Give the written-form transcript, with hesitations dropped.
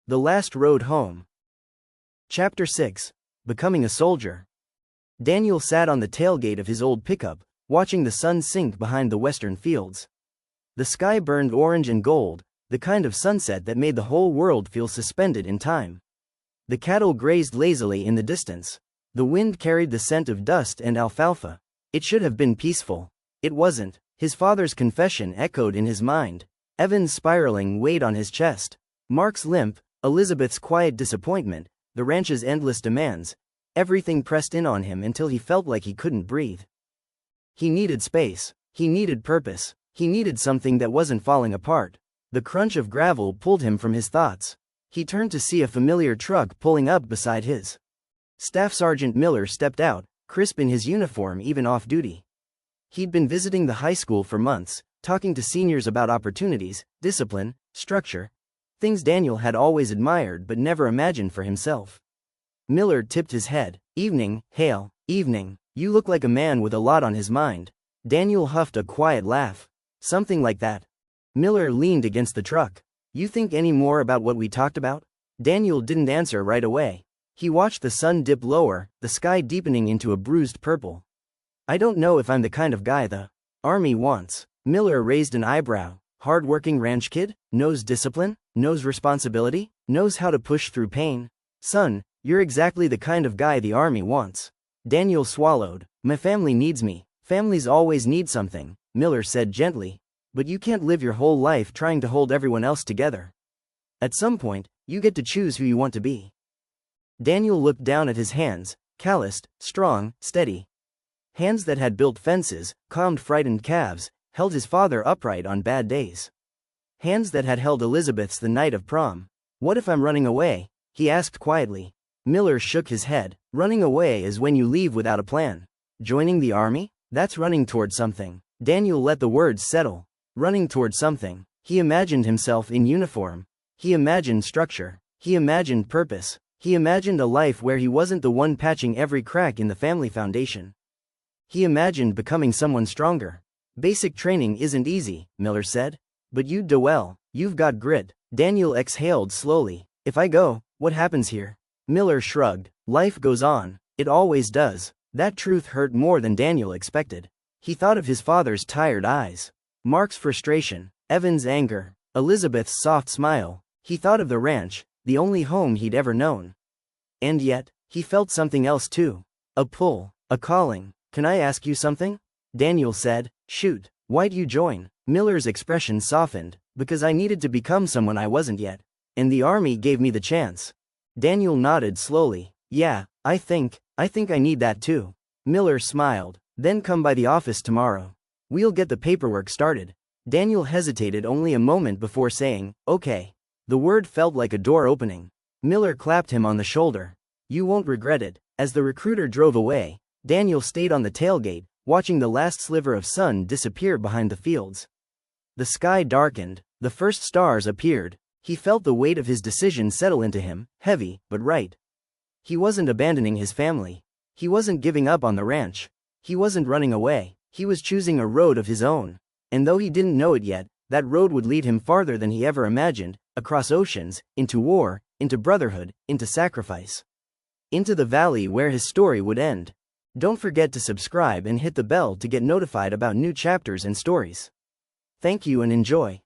The Last Road Home. Chapter 6. Becoming a Soldier. Daniel sat on the tailgate of his old pickup, watching the sun sink behind the western fields. The sky burned orange and gold, the kind of sunset that made the whole world feel suspended in time. The cattle grazed lazily in the distance. The wind carried the scent of dust and alfalfa. It should have been peaceful. It wasn't. His father's confession echoed in his mind. Evan's spiraling weighed on his chest. Mark's limp, Elizabeth's quiet disappointment, the ranch's endless demands, everything pressed in on him until he felt like he couldn't breathe. He needed space. He needed purpose. He needed something that wasn't falling apart. The crunch of gravel pulled him from his thoughts. He turned to see a familiar truck pulling up beside his. Staff Sergeant Miller stepped out, crisp in his uniform even off duty. He'd been visiting the high school for months, talking to seniors about opportunities, discipline, structure, things Daniel had always admired but never imagined for himself. Miller tipped his head. "Evening, Hale, evening. You look like a man with a lot on his mind." Daniel huffed a quiet laugh. "Something like that." Miller leaned against the truck. "You think any more about what we talked about?" Daniel didn't answer right away. He watched the sun dip lower, the sky deepening into a bruised purple. "I don't know if I'm the kind of guy the Army wants." Miller raised an eyebrow. "Hard-working ranch kid? Knows discipline? Knows responsibility? Knows how to push through pain? Son, you're exactly the kind of guy the Army wants." Daniel swallowed. "My family needs me. Families always need something," Miller said gently. "But you can't live your whole life trying to hold everyone else together. At some point, you get to choose who you want to be." Daniel looked down at his hands, calloused, strong, steady. Hands that had built fences, calmed frightened calves, held his father upright on bad days. Hands that had held Elizabeth's the night of prom. "What if I'm running away?" he asked quietly. Miller shook his head. "Running away is when you leave without a plan. Joining the Army? That's running toward something." Daniel let the words settle. Running toward something. He imagined himself in uniform. He imagined structure. He imagined purpose. He imagined a life where he wasn't the one patching every crack in the family foundation. He imagined becoming someone stronger. "Basic training isn't easy," Miller said. "But you'd do well. You've got grit." Daniel exhaled slowly. "If I go, what happens here?" Miller shrugged. "Life goes on. It always does." That truth hurt more than Daniel expected. He thought of his father's tired eyes. Mark's frustration. Evan's anger. Elizabeth's soft smile. He thought of the ranch, the only home he'd ever known. And yet, he felt something else too. A pull. A calling. "Can I ask you something?" Daniel said. "Shoot. Why'd you join?" Miller's expression softened. "Because I needed to become someone I wasn't yet. And the Army gave me the chance." Daniel nodded slowly. "Yeah, I think I need that too." Miller smiled. "Then come by the office tomorrow. We'll get the paperwork started." Daniel hesitated only a moment before saying, "Okay." The word felt like a door opening. Miller clapped him on the shoulder. "You won't regret it." As the recruiter drove away, Daniel stayed on the tailgate, watching the last sliver of sun disappear behind the fields. The sky darkened. The first stars appeared. He felt the weight of his decision settle into him, heavy, but right. He wasn't abandoning his family. He wasn't giving up on the ranch. He wasn't running away. He was choosing a road of his own. And though he didn't know it yet, that road would lead him farther than he ever imagined, across oceans, into war, into brotherhood, into sacrifice. Into the valley where his story would end. Don't forget to subscribe and hit the bell to get notified about new chapters and stories. Thank you and enjoy.